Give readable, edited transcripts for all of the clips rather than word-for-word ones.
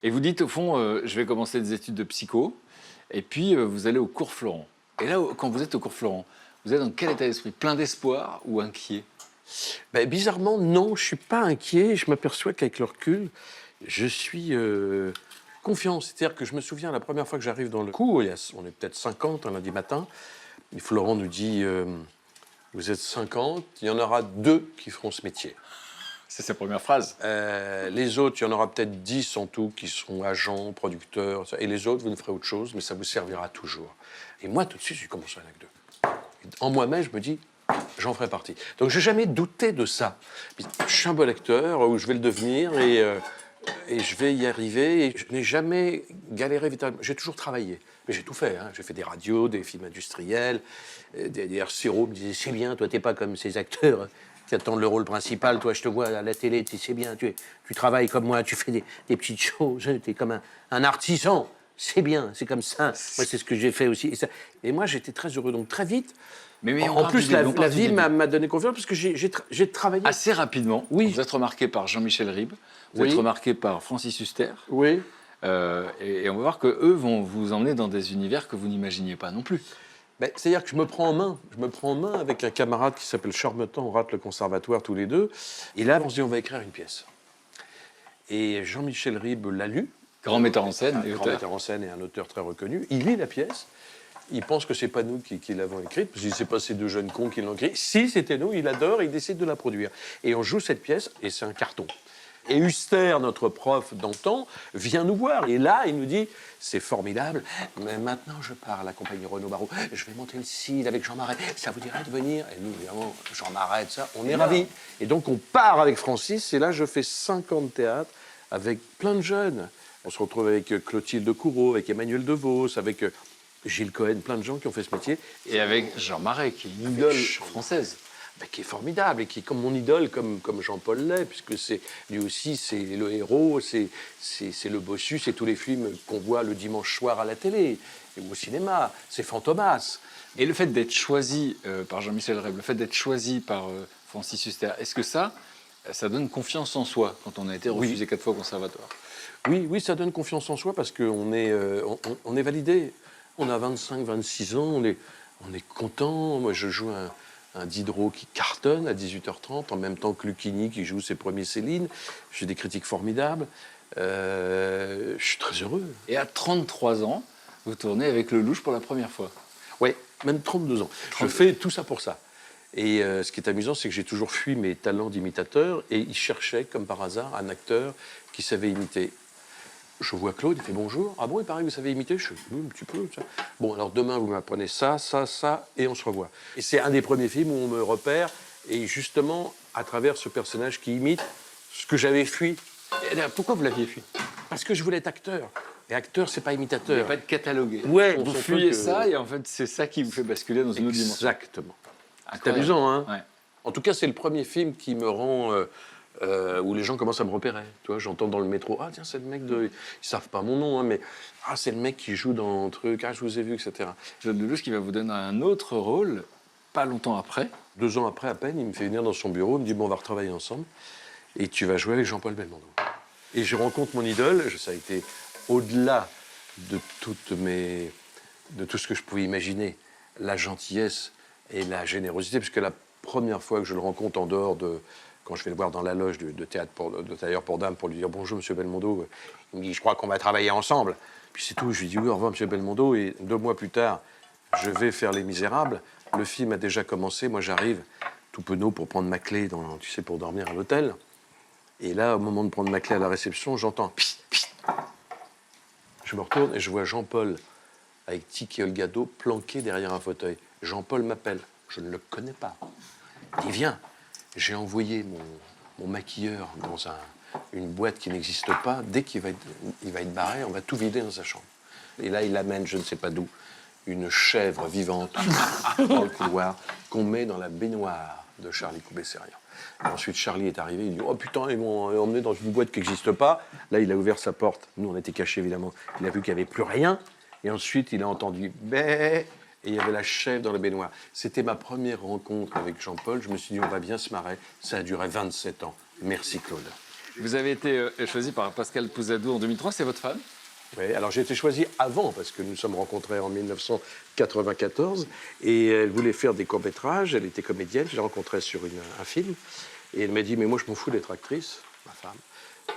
Et vous dites, au fond, je vais commencer des études de psycho, et puis vous allez au cours Florent. Et là, quand vous êtes au cours Florent, vous êtes dans quel état d'esprit? Plein d'espoir ou inquiet? Ben, bizarrement, non, je ne suis pas inquiet. Je m'aperçois qu'avec le recul, je suis confiant. C'est-à-dire que je me souviens, la première fois que j'arrive dans le cours, on est peut-être 50 un lundi matin, et Florent nous dit vous êtes 50, il y en aura 2 qui feront ce métier. C'est sa première phrase. Les autres, il y en aura peut-être 10 en tout qui seront agents, producteurs, et les autres, vous ne ferez autre chose, mais ça vous servira toujours. Et moi, tout de suite, j'ai commencé avec 2. En moi-même, je me dis, j'en ferai partie. Donc, j'ai jamais douté de ça. Je suis un bon acteur, ou je vais le devenir, et je vais y arriver. Et je n'ai jamais galéré véritablement. J'ai toujours travaillé. Mais j'ai tout fait. Hein. J'ai fait des radios, des films industriels. Des RCO me disaient, c'est bien, toi, t'es pas comme ces acteurs qui attendent le rôle principal. Toi, je te vois à la télé, c'est bien, tu travailles comme moi, tu fais des petites choses, t'es comme un artisan. C'est bien, c'est comme ça. Moi, c'est ce que j'ai fait aussi. Et moi, j'étais très heureux. Donc, très vite, Mais en plus, la vie m'a donné confiance parce que j'ai travaillé. Assez rapidement, Oui. vous êtes remarqué par Jean-Michel Ribes, vous êtes remarqué par Francis Huster. Oui. Et on va voir qu'eux vont vous emmener dans des univers que vous n'imaginiez pas non plus. Ben, c'est-à-dire que je me prends en main. Je me prends en main avec un camarade qui s'appelle Charmetan. On rate le conservatoire tous les deux. Et là, on se dit, on va écrire une pièce. Et Jean-Michel Ribes l'a lu. Grand metteur en scène. Un grand metteur en scène et un auteur très reconnu. Il lit la pièce. Il pense que c'est pas nous qui l'avons écrite, parce que c'est pas ces 2 jeunes cons qui l'ont écrite. Si, c'était nous, il adore et il décide de la produire. Et on joue cette pièce et c'est un carton. Et Huster, notre prof d'antan, vient nous voir. Et là, il nous dit, c'est formidable, mais maintenant je pars à la compagnie Renaud-Barreau. Je vais monter le CID avec Jean Marais. Ça vous dirait de venir? Et nous, évidemment, Jean Marais, ça, on est ravis. Et donc, on part avec Francis. Et là, je fais 5 ans de théâtre avec plein de jeunes. On se retrouve avec Clotilde Courreau, avec Emmanuel DeVos, avec Gilles Cohen, plein de gens qui ont fait ce métier. Et avec Jean Marais, qui est une idole française. Qui est formidable et qui est comme mon idole, comme Jean-Paul l'est, puisque lui aussi, c'est le héros, c'est le bossu, c'est tous les films qu'on voit le dimanche soir à la télé et au cinéma, c'est Fantomas. Et le fait d'être choisi par Jean-Michel Ribes, le fait d'être choisi par Francis Huster, est-ce que ça donne confiance en soi quand on a été refusé 4 fois au conservatoire? Oui, ça donne confiance en soi parce qu'on est, on est validé. On a 25, 26 ans, on est content. Moi, je joue un Diderot qui cartonne à 18h30, en même temps que Lucchini qui joue ses premiers Céline. J'ai des critiques formidables. Je suis très heureux. Et à 33 ans, vous tournez avec Lelouch pour la première fois. Oui, même 32 ans. Je fais tout ça pour ça. Et ce qui est amusant, c'est que j'ai toujours fui mes talents d'imitateur et il cherchait, comme par hasard, un acteur qui savait imiter. Je vois Claude, il fait bonjour. Ah bon, il paraît que vous savez imiter? Je dis oui, un petit peu. Ça. Bon, alors demain, vous m'apprenez ça, et on se revoit. Et c'est un des premiers films où on me repère, et justement, à travers ce personnage qui imite ce que j'avais fui. Et alors, pourquoi vous l'aviez fui? Parce que je voulais être acteur. Et acteur, c'est pas Il n'y imitateur. a pas de catalogué. Ouais, vous fuyez ça, et en fait, c'est ça qui vous fait basculer dans une autre dimension. Exactement. C'est amusant, hein? Ouais. En tout cas, c'est le premier film qui me rend... où les gens commencent à me repérer. Tu vois, j'entends dans le métro, ah tiens, c'est le mec de... Ils savent pas mon nom, hein, mais ah, c'est le mec qui joue dans un truc, ah, je vous ai vu, etc. Claude Lelouch qui va vous donner un autre rôle, pas longtemps après. 2 ans après, à peine, il me fait venir dans son bureau, il me dit, bon, on va retravailler ensemble, et tu vas jouer avec Jean-Paul Belmondo. Et je rencontre mon idole, ça a été au-delà de tout ce que je pouvais imaginer, la gentillesse et la générosité, puisque la première fois que je le rencontre en dehors de... Quand je vais le voir dans la loge de théâtre de tailleur pour dames pour lui dire bonjour monsieur Belmondo, il me dit je crois qu'on va travailler ensemble. Puis c'est tout, je lui dis oui au revoir monsieur Belmondo et 2 mois plus tard je vais faire Les Misérables. Le film a déjà commencé, moi j'arrive tout penaud pour prendre ma clé tu sais pour dormir à l'hôtel. Et là au moment de prendre ma clé à la réception j'entends pit, pit. Je me retourne et je vois Jean-Paul avec Tiki Olgado planqué derrière un fauteuil. Jean-Paul m'appelle, je ne le connais pas. Il dit viens. J'ai envoyé mon maquilleur dans une boîte qui n'existe pas. Dès qu'il va être barré, on va tout vider dans sa chambre. Et là, il amène, je ne sais pas d'où, une chèvre vivante dans le couloir qu'on met dans la baignoire de Charlie Coubé-Sérian. Ensuite, Charlie est arrivé, il dit « Oh putain, ils m'ont emmené dans une boîte qui n'existe pas. » Là, il a ouvert sa porte. Nous, on était cachés, évidemment. Il a vu qu'il n'y avait plus rien. Et ensuite, il a entendu « Bé !» Et il y avait la chèvre dans la baignoire. C'était ma première rencontre avec Jean-Paul. Je me suis dit, on va bien se marrer. Ça a duré 27 ans. Merci, Claude. Vous avez été choisi par Pascal Pouzadou en 2003, c'est votre femme? Oui, alors j'ai été choisi avant, parce que nous nous sommes rencontrés en 1994, et elle voulait faire des courts-métrages, elle était comédienne, je l'ai rencontrée sur un film, et elle m'a dit, mais moi je m'en fous d'être actrice, ma femme,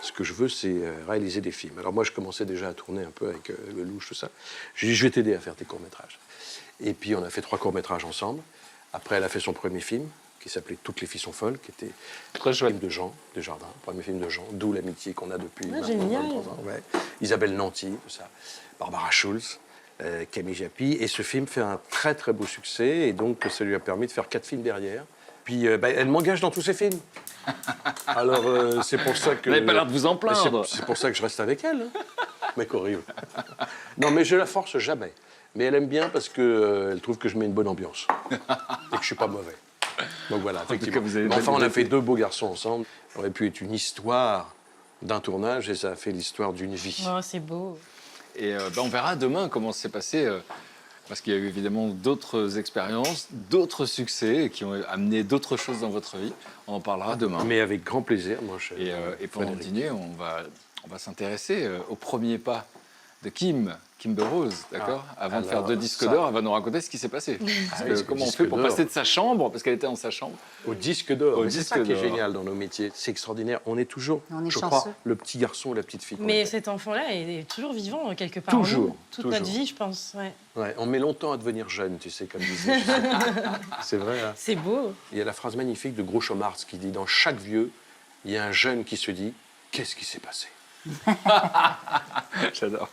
ce que je veux c'est réaliser des films. Alors moi je commençais déjà à tourner un peu avec Lelouch, tout ça. J'ai dit, je vais t'aider à faire tes courts-métrages. Et puis on a fait 3 courts-métrages ensemble. Après elle a fait son premier film, qui s'appelait Toutes les filles sont folles, qui était Très un chouette. film de Jean Desjardins, premier film de Jean, d'où l'amitié qu'on a depuis maintenant génial. 23 ans. Ouais. Isabelle Nanty, tout ça, Barbara Schulz, Camille Japy. Et ce film fait un très très beau succès, et donc ça lui a permis de faire 4 films derrière. Puis elle m'engage dans tous ses films. Alors c'est pour ça que... Vous n'avez pas l'air de vous en Mais plaindre. c'est pour ça que je reste avec elle. Hein. Mec horrible. Non, mais je la force jamais. Mais elle aime bien parce qu'elle trouve que je mets une bonne ambiance et que je suis pas mauvais. Donc voilà, effectivement. vous avez Mais enfin, bien on a été. fait 2 beaux garçons ensemble. Ça aurait pu être une histoire d'un tournage et ça a fait l'histoire d'une vie. Oh, c'est beau. Et on verra demain comment s'est passé, parce qu'il y a eu évidemment d'autres expériences, d'autres succès qui ont amené d'autres choses dans votre vie. On en parlera demain. Mais avec grand plaisir, mon cher. Et pendant le Frédéric. dîner, on va s'intéresser au premier pas de Kim Berose, d'accord? Avant de faire alors, 2 disques ça- d'or, elle va nous raconter ce qui s'est passé. Parce que oui, comment on disque fait pour d'or. passer de sa chambre, parce qu'elle était dans sa chambre. Au disque d'or. Au Mais c'est disque ça qui est d'or. génial dans nos métiers. C'est extraordinaire. On est toujours, On est je chanceux. crois, le petit garçon ou la petite fille. qu'on Mais était. cet enfant-là est toujours vivant quelque part. Toujours, en nous, toute notre toujours. vie, je pense. Ouais. Ouais, on met longtemps à devenir jeune, tu sais, comme disait. C'est vrai. Hein. C'est beau. Il y a la phrase magnifique de Groucho Marx qui dit, dans chaque vieux, il y a un jeune qui se dit, qu'est-ce qui s'est passé? J'adore.